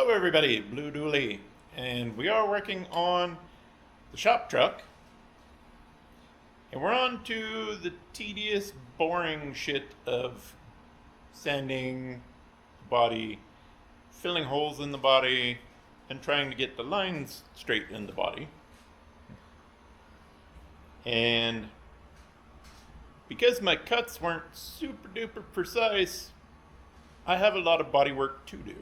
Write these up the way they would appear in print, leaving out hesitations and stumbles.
Hello everybody, Blue Dooley, and we are working on the shop truck, and we're on to the tedious, boring shit of sanding the body, filling holes in the body, and trying to get the lines straight in the body. And because my cuts weren't super duper precise, I have a lot of body work to do.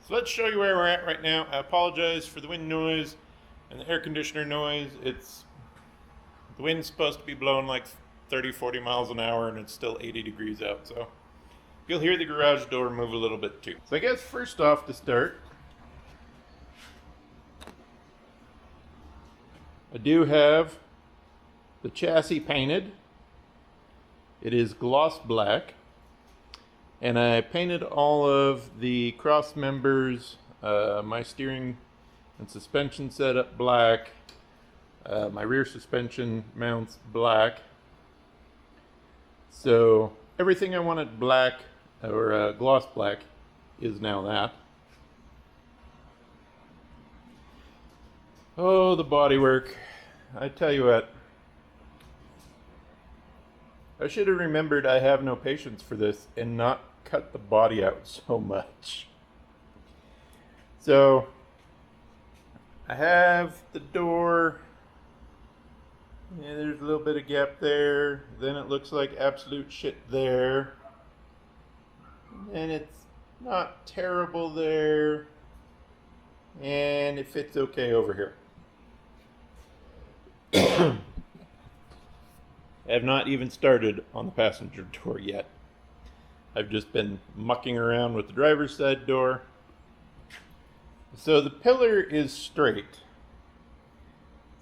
So let's show you where we're at right now. I apologize for the wind noise and the air conditioner noise. The wind's supposed to be blowing like 30-40 miles an hour and it's still 80 degrees out, so you'll hear the garage door move a little bit too. So I guess first off to start, I do have the chassis painted. It is gloss black. And I painted all of the cross members, my steering and suspension setup black, my rear suspension mounts black. So everything I wanted black or gloss black is now that. Oh, the bodywork. I tell you what. I should have remembered I have no patience for this and not cut the body out so much. So I have the door. Yeah, there's a little bit of gap there. Then it looks like absolute shit there. And it's not terrible there. And it fits okay over here. I have not even started on the passenger door yet. I've just been mucking around with the driver's side door. So the pillar is straight.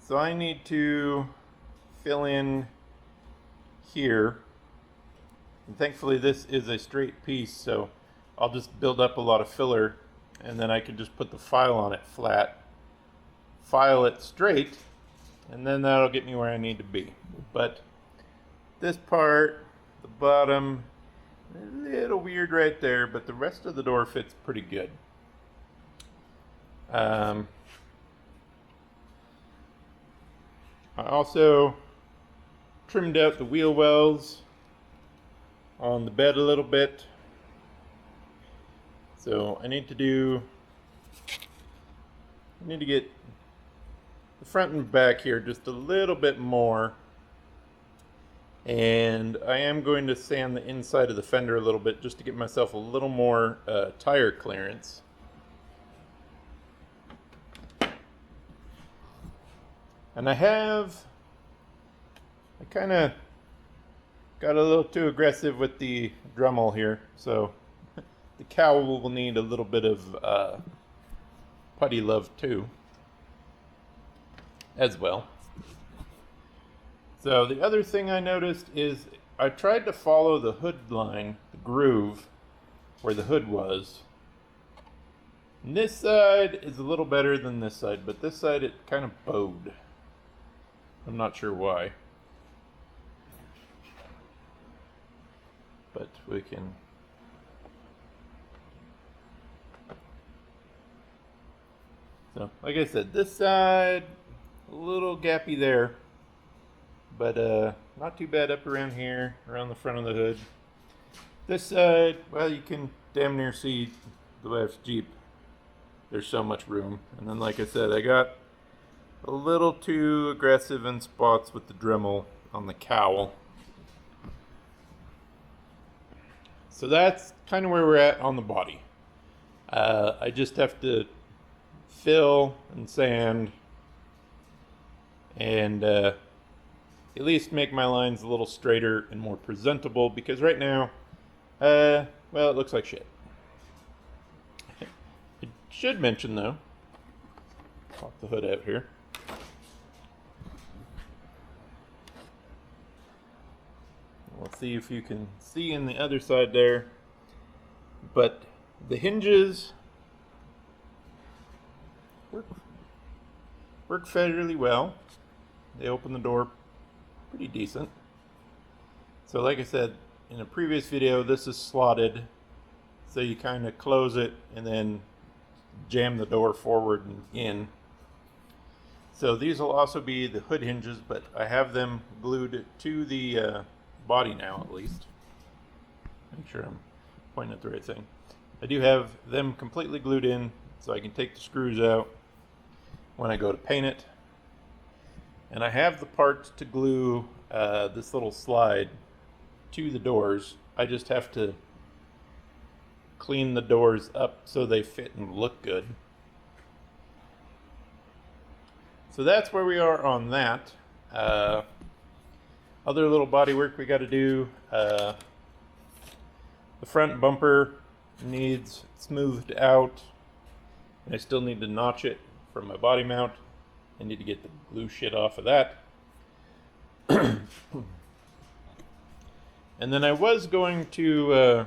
So I need to fill in here. And thankfully this is a straight piece, so I'll just build up a lot of filler and then I can just put the file on it flat, file it straight, and then that'll get me where I need to be. But this part, the bottom, a little weird right there, but the rest of the door fits pretty good. I also trimmed out the wheel wells on the bed a little bit. So I need to get the front and back here just a little bit more. And I am going to sand the inside of the fender a little bit just to get myself a little more tire clearance. And I kind of got a little too aggressive with the Dremel here, so the cowl will need a little bit of putty love too, as well. So the other thing I noticed is I tried to follow the hood line, the groove, where the hood was. And this side is a little better than this side, but this side it kind of bowed. I'm not sure why. But we can... So, like I said, this side, a little gappy there. But not too bad up around here, around the front of the hood. This side, well, you can damn near see the left Jeep. There's so much room. And then, like I said, I got a little too aggressive in spots with the Dremel on the cowl. So that's kind of where we're at on the body. I just have to fill and sand and at least make my lines a little straighter and more presentable, because right now, well, it looks like shit. I should mention though, pop the hood out here. Let's see if you can see in the other side there, but the hinges work fairly well. They open the door pretty decent. So like I said in a previous video, this is slotted So you kind of close it and then jam the door forward and in. So these will also be the hood hinges, but I have them glued to the body now, at least. Make sure I'm pointing at the right thing. I do have them completely glued in, so I can take the screws out when I go to paint it. And I have the parts to glue this little slide to the doors. I just have to clean the doors up so they fit and look good. So that's where we are on that. Other little body work we got to do. The front bumper needs smoothed out, and I still need to notch it for my body mount. I need to get the glue shit off of that. And then I was going to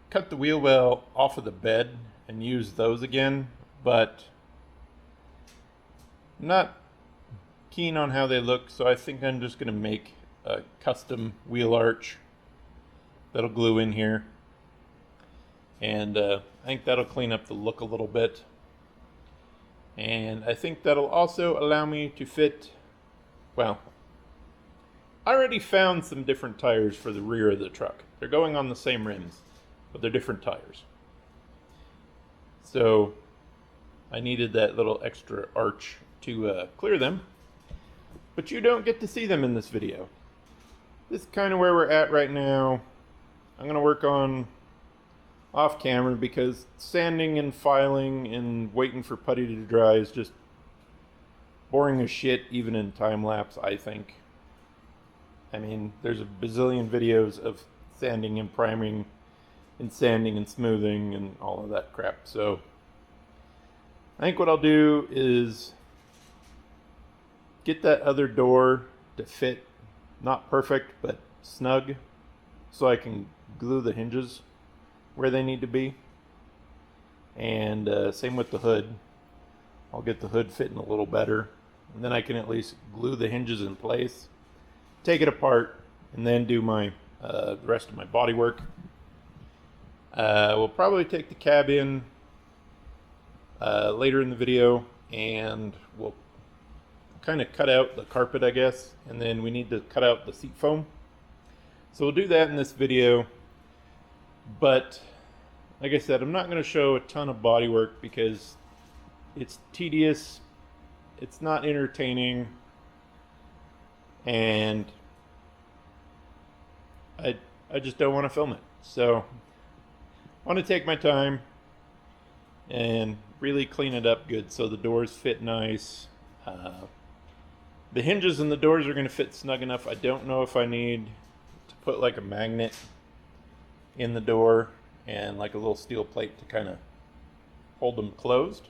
cut the wheel well off of the bed and use those again, but I'm not keen on how they look, so I think I'm just going to make a custom wheel arch that'll glue in here. And I think that'll clean up the look a little bit. And I think that'll also allow me to fit, well, I already found some different tires for the rear of the truck. They're going on the same rims, but they're different tires. So I needed that little extra arch to clear them, but you don't get to see them in this video. This is kind of where we're at right now. I'm going to work on off camera because sanding and filing and waiting for putty to dry is just boring as shit, even in time lapse, I think. I mean, there's a bazillion videos of sanding and priming and sanding and smoothing and all of that crap. So I think what I'll do is get that other door to fit, not perfect, but snug, so I can glue the hinges where they need to be. And same with the hood. I'll get the hood fitting a little better, and then I can at least glue the hinges in place, take it apart, and then do my the rest of my body work. We'll probably take the cab in later in the video, and we'll kind of cut out the carpet, I guess, and then we need to cut out the seat foam. So we'll do that in this video. But like I said, I'm not going to show a ton of body work because it's tedious, it's not entertaining, and I just don't want to film it. So I want to take my time and really clean it up good so the doors fit nice. The hinges and the doors are going to fit snug enough. I don't know if I need to put like a magnet in the door and like a little steel plate to kind of hold them closed.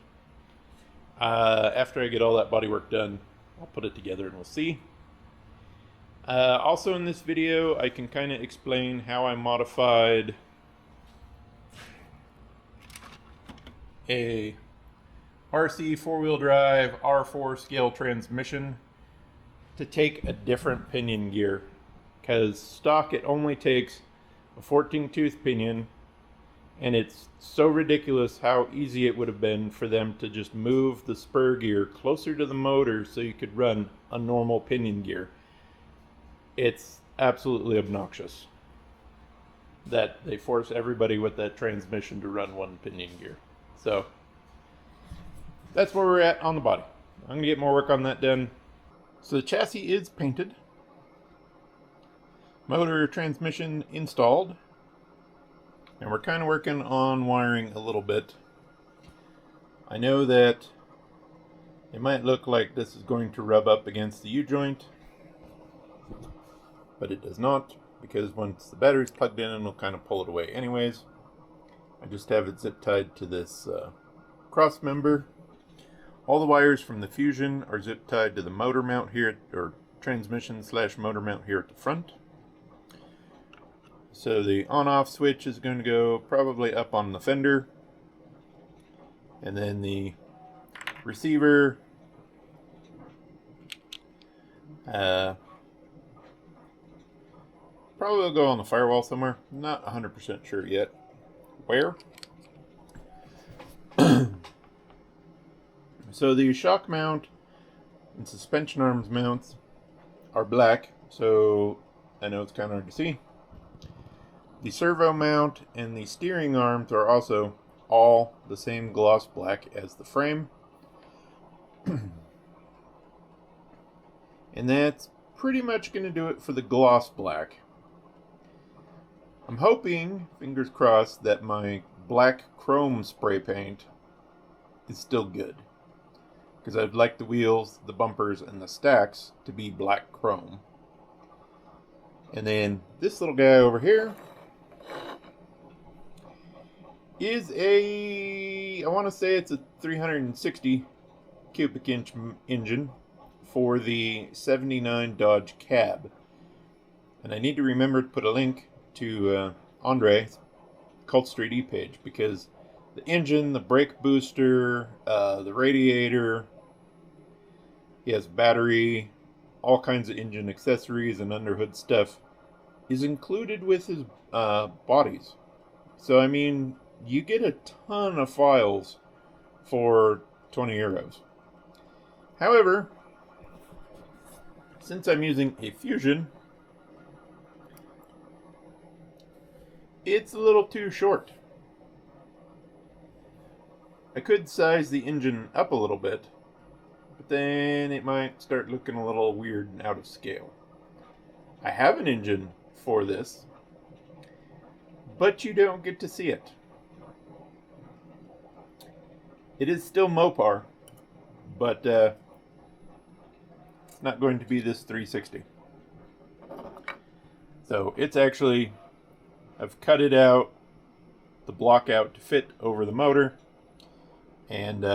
After I get all that body work done, I'll put it together and we'll see. Also in this video, I can kind of explain how I modified a RC four-wheel drive R4 scale transmission to take a different pinion gear, because stock it only takes a 14 tooth pinion, and it's so ridiculous how easy it would have been for them to just move the spur gear closer to the motor so you could run a normal pinion gear. It's absolutely obnoxious that they force everybody with that transmission to run one pinion gear. So that's where we're at on the body. I'm going to get more work on that done. So the chassis is painted. Motor transmission installed. And we're kind of working on wiring a little bit. I know that it might look like this is going to rub up against the U-joint, but it does not, because once the battery's plugged in, it'll kind of pull it away anyways. I just have it zip tied to this cross member. All the wires from the Fusion are zip tied to the motor mount here, or transmission / motor mount here at the front. So the on-off switch is going to go probably up on the fender, and then the receiver Probably will go on the firewall somewhere. Not 100% sure yet. Where? So the shock mount and suspension arms mounts are black, so I know it's kind of hard to see. The servo mount and the steering arms are also all the same gloss black as the frame. And that's pretty much going to do it for the gloss black. I'm hoping, fingers crossed, that my black chrome spray paint is still good. Because I'd like the wheels, the bumpers, and the stacks to be black chrome. And then this little guy over here is I want to say it's a 360 cubic inch engine for the 79 Dodge Cab. And I need to remember to put a link to Andre's Cult Street E-page, because the engine, the brake booster, the radiator, he has battery, all kinds of engine accessories and underhood stuff is included with his bodies. So, I mean, you get a ton of files for 20 euros. However, since I'm using a Fusion, it's a little too short. I could size the engine up a little bit, but then it might start looking a little weird and out of scale. I have an engine for this, but you don't get to see it. It is still Mopar, but it's not going to be this 360. So it's actually, I've cut it out, the block out to fit over the motor, and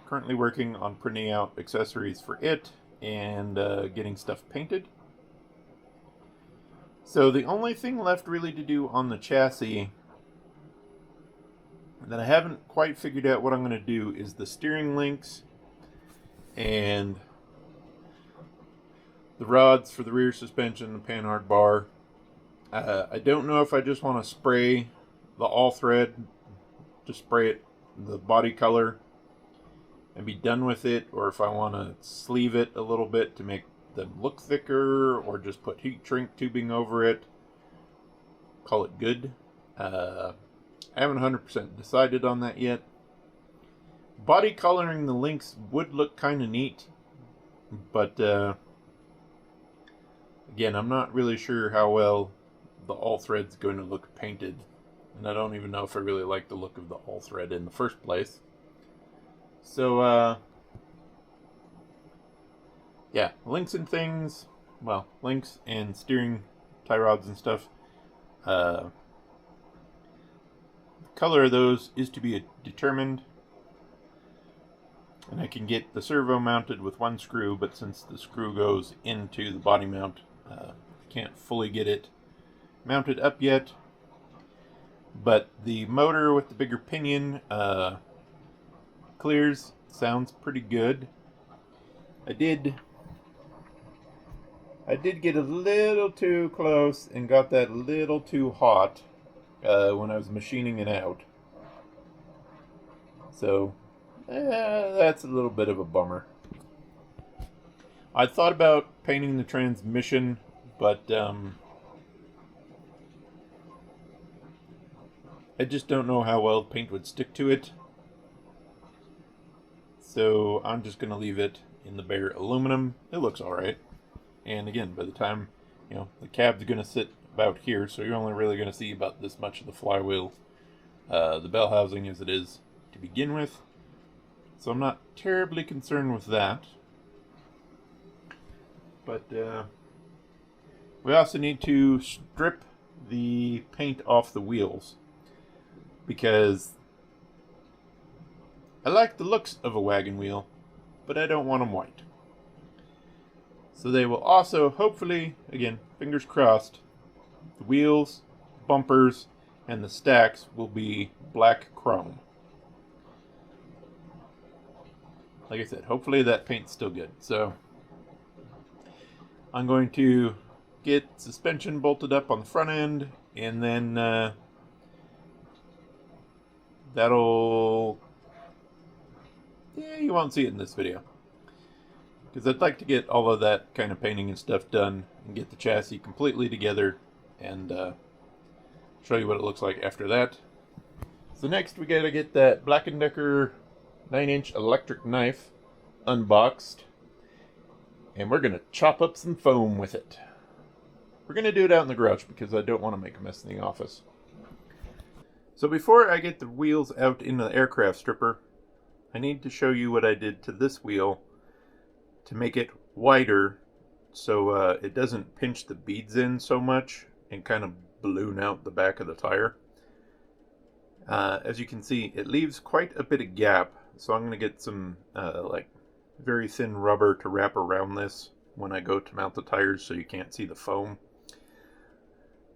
currently working on printing out accessories for it and getting stuff painted. So the only thing left really to do on the chassis that I haven't quite figured out what I'm going to do is the steering links and the rods for the rear suspension, the panhard bar. I don't know if I just want to spray the all thread, just spray it the body color and be done with it, or if I want to sleeve it a little bit to make them look thicker, or just put heat shrink tubing over it, call it good. I haven't 100% decided on that yet. Body coloring the links would look kind of neat, but again, I'm not really sure how well the all thread's going to look painted, and I don't even know if I really like the look of the all thread in the first place. So yeah, links and things, well, links and steering tie rods and stuff. The color of those is to be determined, and I can get the servo mounted with one screw, but since the screw goes into the body mount, I can't fully get it mounted up yet. But the motor with the bigger pinion clears, sounds pretty good. I did get a little too close and got that a little too hot when I was machining it out. So that's a little bit of a bummer. I thought about painting the transmission, but I just don't know how well paint would stick to it. So I'm just going to leave it in the bare aluminum. It looks alright. And again, by the time, the cab's going to sit about here, so you're only really going to see about this much of the flywheel, the bell housing as it is to begin with. So I'm not terribly concerned with that. But we also need to strip the paint off the wheels, because I like the looks of a wagon wheel, but I don't want them white. So they will also, hopefully, again, fingers crossed, the wheels, bumpers, and the stacks will be black chrome. Like I said, hopefully that paint's still good. So I'm going to get suspension bolted up on the front end, and then that'll... yeah, you won't see it in this video, because I'd like to get all of that kind of painting and stuff done and get the chassis completely together and show you what it looks like after that. So next we gotta get that Black & Decker 9-inch electric knife unboxed, and we're gonna chop up some foam with it. We're gonna do it out in the garage because I don't want to make a mess in the office. So before I get the wheels out into the aircraft stripper, I need to show you what I did to this wheel to make it wider so it doesn't pinch the beads in so much and kind of balloon out the back of the tire. As you can see, it leaves quite a bit of gap, so I'm going to get some like very thin rubber to wrap around this when I go to mount the tires so you can't see the foam.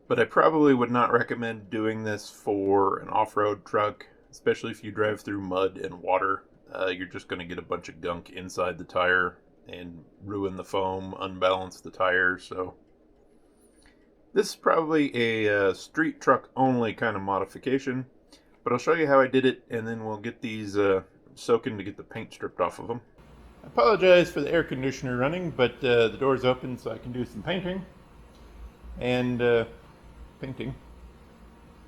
But I probably would not recommend doing this for an off-road truck, especially if you drive through mud and water. You're just going to get a bunch of gunk inside the tire and ruin the foam, unbalance the tire. So this is probably a street truck only kind of modification, but I'll show you how I did it, and then we'll get these soaking to get the paint stripped off of them. I apologize for the air conditioner running, but the door's open so I can do some painting. And painting.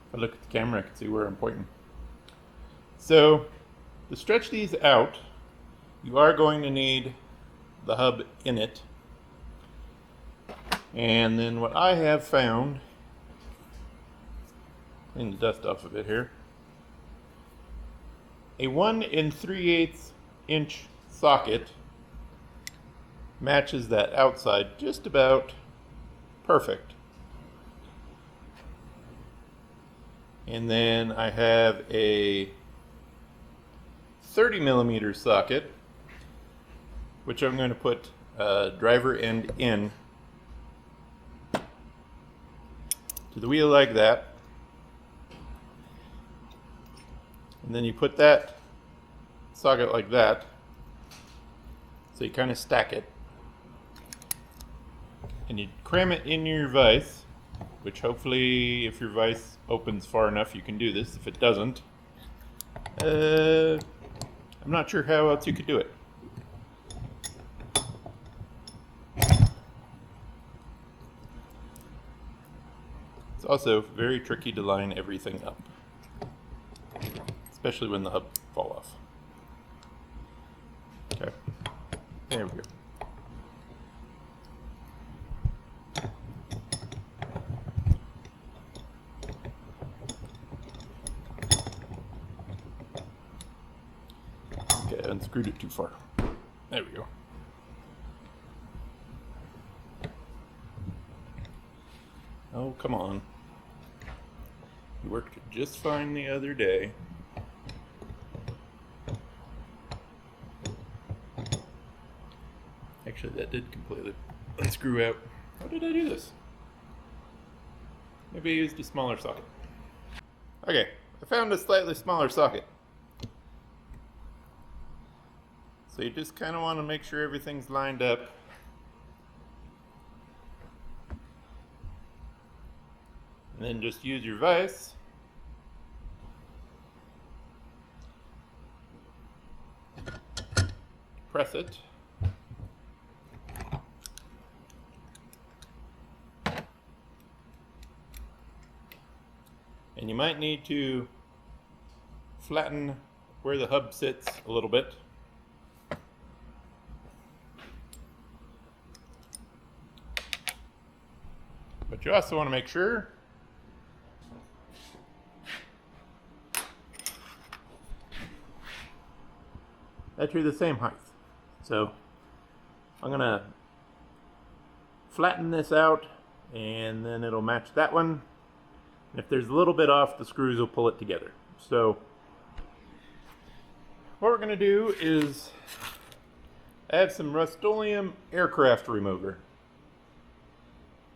If I look at the camera, I can see where I'm pointing. So to stretch these out, you are going to need the hub in it. And then what I have found, clean the dust off of it here, a 1 3/8 inch socket matches that outside just about perfect. And then I have a 30mm socket, which I'm going to put driver end in to the wheel like that. And then you put that socket like that, so you kind of stack it, and you cram it in your vise, which hopefully if your vise opens far enough you can do this. If it doesn't, I'm not sure how else you could do it. It's also very tricky to line everything up, especially when the hub fall off. Okay, there we go. Okay, I unscrewed it too far. There we go. Oh, come on. It worked just fine the other day. Actually, that did completely unscrew out. How did I do this? Maybe I used a smaller socket. Okay, I found a slightly smaller socket. So you just kind of want to make sure everything's lined up. And then just use your vise. Press it. And you might need to flatten where the hub sits a little bit. But you also want to make sure that you're the same height. So I'm going to flatten this out, and then it'll match that one. And if there's a little bit off, the screws will pull it together. So what we're going to do is add some Rust-Oleum aircraft remover.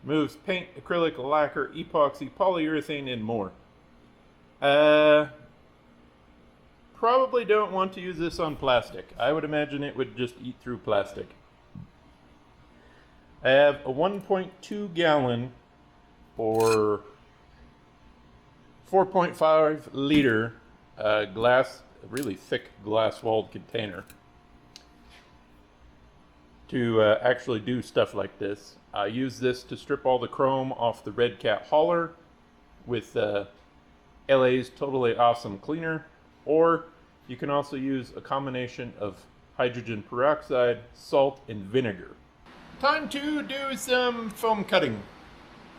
Removes paint, acrylic, lacquer, epoxy, polyurethane, and more. Probably don't want to use this on plastic. I would imagine it would just eat through plastic. I have a 1.2 gallon or 4.5 liter glass, really thick glass-walled container to actually do stuff like this. I use this to strip all the chrome off the Red Cat hauler with LA's Totally Awesome Cleaner, or you can also use a combination of hydrogen peroxide, salt, and vinegar. Time to do some foam cutting.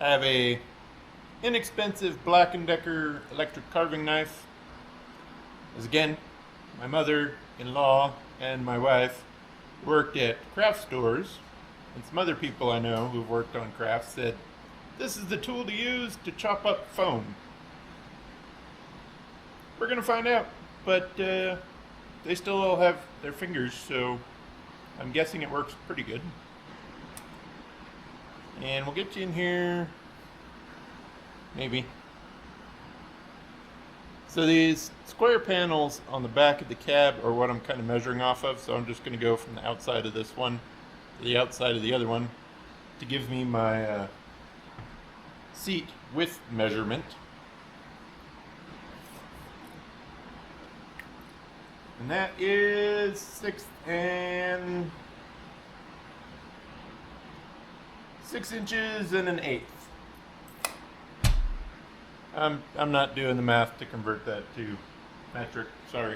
I have a inexpensive Black & Decker electric carving knife. As again, my mother-in-law and my wife worked at craft stores, and some other people I know who've worked on crafts said, this is the tool to use to chop up foam. We're gonna find out, but they still all have their fingers, so I'm guessing it works pretty good. And we'll get you in here, maybe. So these square panels on the back of the cab are what I'm kind of measuring off of, so I'm just going to go from the outside of this one to the outside of the other one to give me my seat width measurement. And that is 6 inches and an eighth. I'm not doing the math to convert that to metric, sorry.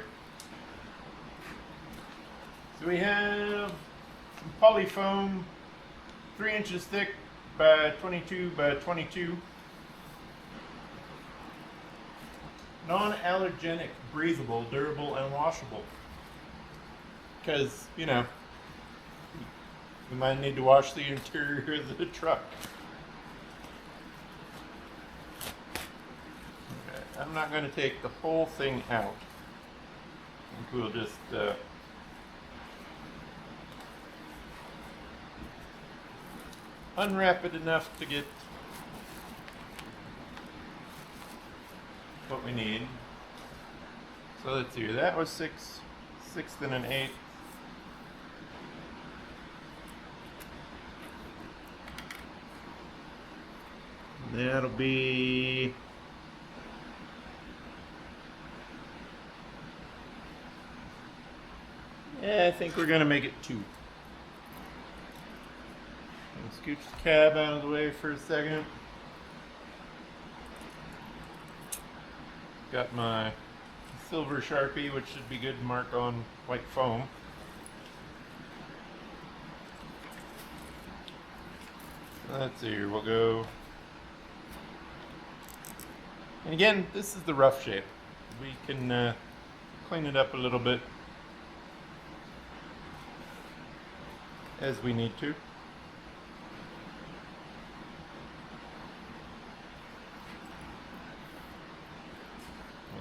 So we have some polyfoam, 3 inches thick by 22 by 22. Non-allergenic, breathable, durable, and washable. Because, you know, we might need to wash the interior of the truck. Okay, I'm not going to take the whole thing out. I think we'll just unwrap it enough to get what we need. So let's see, that was 6 and an eighth. That'll be I think we're gonna make it 2. Scooch the cab out of the way for a second. Got my silver Sharpie, which should be good to mark on white foam. Let's see here, we'll go. And again, this is the rough shape. We can clean it up a little bit as we need to.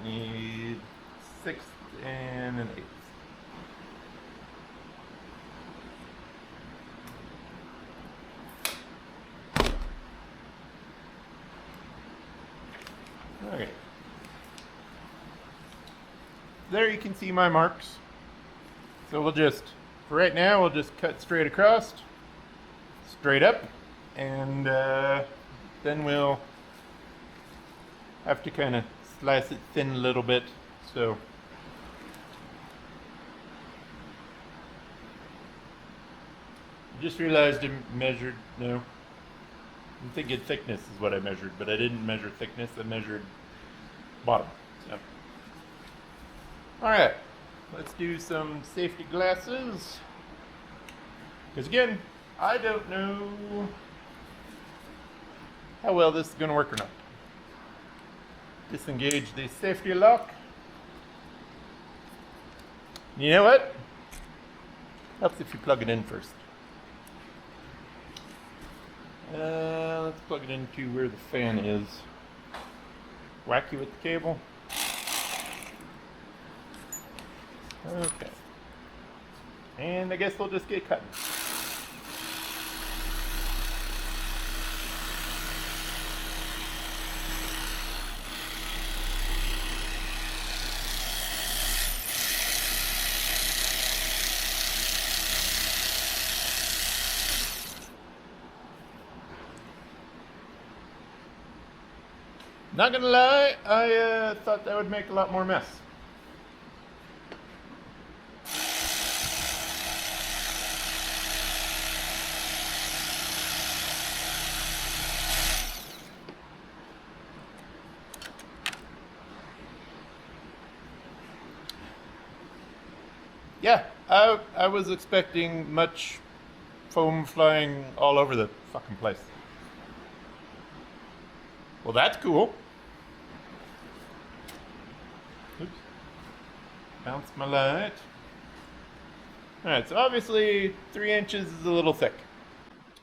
We need 6 and an eighth. Okay. There you can see my marks. So we'll just, for right now, we'll just cut straight across, straight up, and then we'll have to kind of slice it thin a little bit. So just realized I measured, no, I'm thinking thickness is what I measured, but I didn't measure thickness, I measured bottom. So. Alright, let's do some safety glasses. Because again, I don't know how well this is going to work or not. Disengage the safety lock. You know what? Helps if you plug it in first. Let's plug it into where the fan is. Wacky with the cable. Okay. And I guess we'll just get cutting. Not gonna lie, I thought that would make a lot more mess. Yeah, I was expecting much foam flying all over the fucking place. Well, that's cool. Oops. Bounce my light. Alright, so obviously 3 inches is a little thick.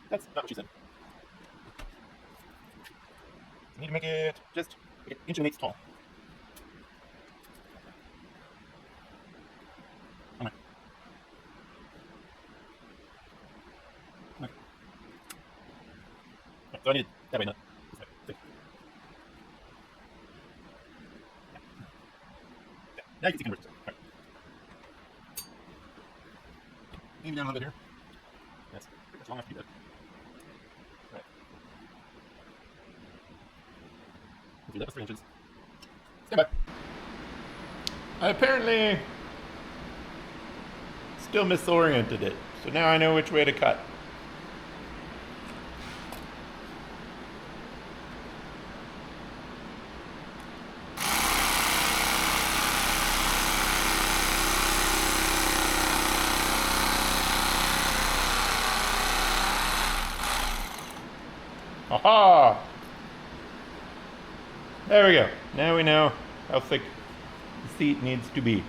That's not what she said. You need to make it just like an inch and 1/8 tall. Come on. Come on. Right, so I need it that way, not this way. See? Yeah. Now you can see conversions. Right. Maybe down a little bit here. That's pretty much long enough to do that. Right. We'll do that with 3 inches. Stand by. I apparently still misoriented it, so now I know which way to cut. Aha! There we go. Now we know how thick the seat needs to be.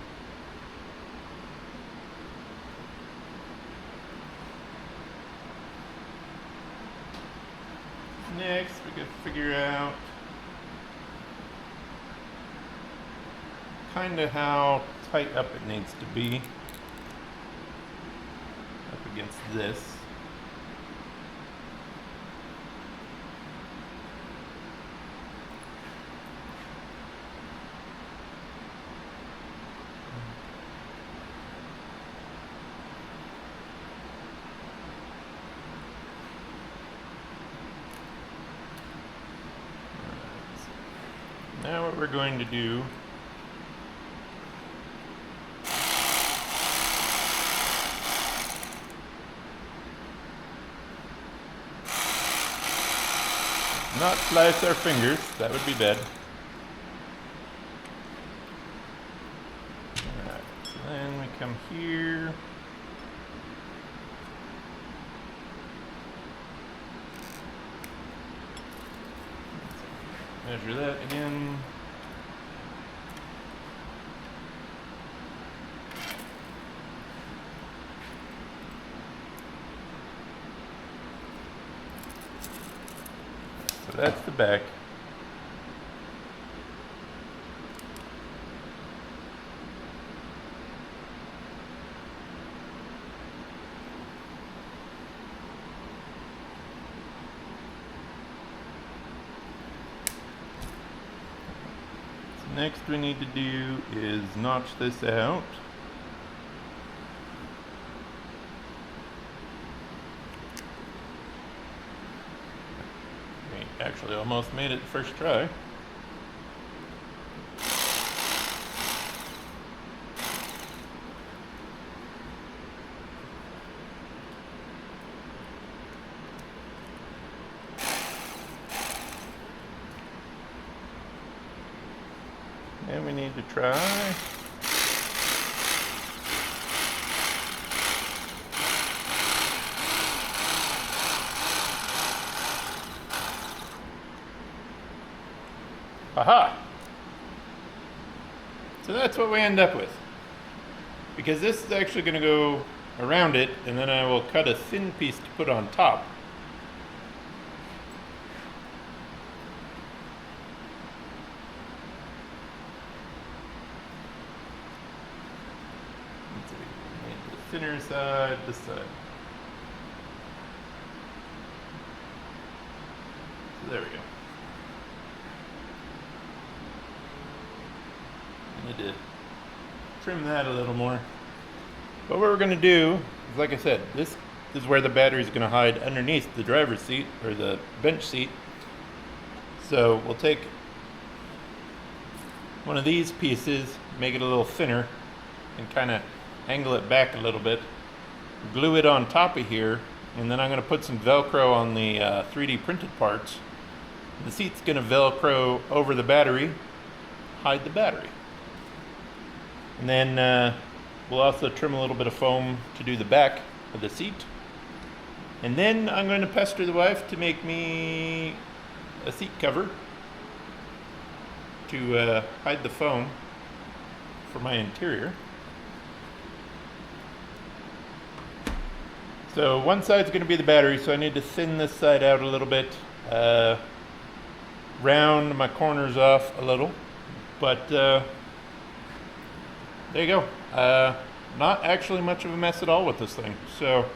Next, we gotta figure out kind of how tight up it needs to be up against this. Now what we're going to do not slice our fingers, that would be bad. Alright, so then we come here. Measure that again. So that's the back. Next we need to do is notch this out. We actually almost made it the first try. And we need to try aha! So that's what we end up with. Because this is actually going to go around it, and then I will cut a thin piece to put on top. The thinner side, this side. So there we go. I need to trim that a little more. But what we're going to do is, like I said, this is where the battery is going to hide underneath the driver's seat or the bench seat. So we'll take one of these pieces, make it a little thinner, and kind of angle it back a little bit. Glue it on top of here, and then I'm going to put some Velcro on the 3D printed parts. The seat's going to Velcro over the battery, hide the battery. And then we'll also trim a little bit of foam to do the back of the seat. And then I'm going to pester the wife to make me a seat cover to hide the foam for my interior. So one side's going to be the battery, so I need to thin this side out a little bit, round my corners off a little, but there you go. Not actually much of a mess at all with this thing. So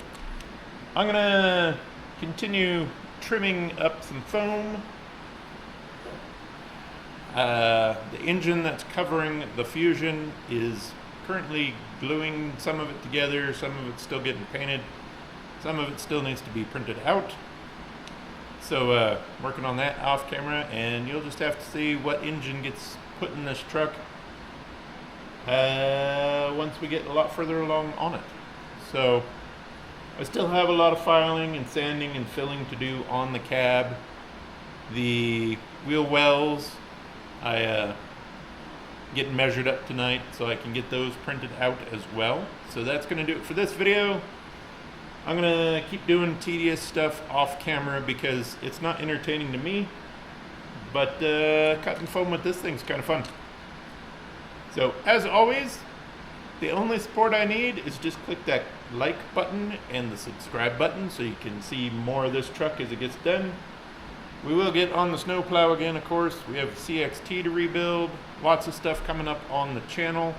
I'm going to continue trimming up some foam. The engine that's covering the Fusion is currently gluing some of it together, some of it's still getting painted, some of it still needs to be printed out. So working on that off camera, and you'll just have to see what engine gets put in this truck once we get a lot further along on it. So I still have a lot of filing and sanding and filling to do on the cab. The wheel wells, I get measured up tonight so I can get those printed out as well. So that's going to do it for this video. I'm going to keep doing tedious stuff off camera because it's not entertaining to me, but cutting foam with this thing's kind of fun. So as always, the only support I need is just click that like button and the subscribe button so you can see more of this truck as it gets done. We will get on the snowplow again, of course. We have CXT to rebuild, lots of stuff coming up on the channel.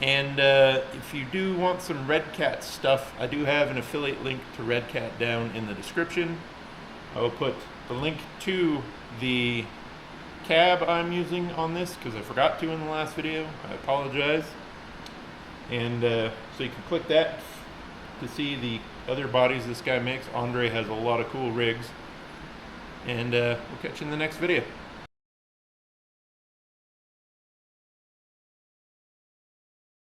And if you do want some Red Cat stuff, I do have an affiliate link to Red Cat down in the description. I will put the link to the cab I'm using on this because I forgot to in the last video. I apologize. And so you can click that to see the other bodies this guy makes. Andre has a lot of cool rigs. And we'll catch you in the next video.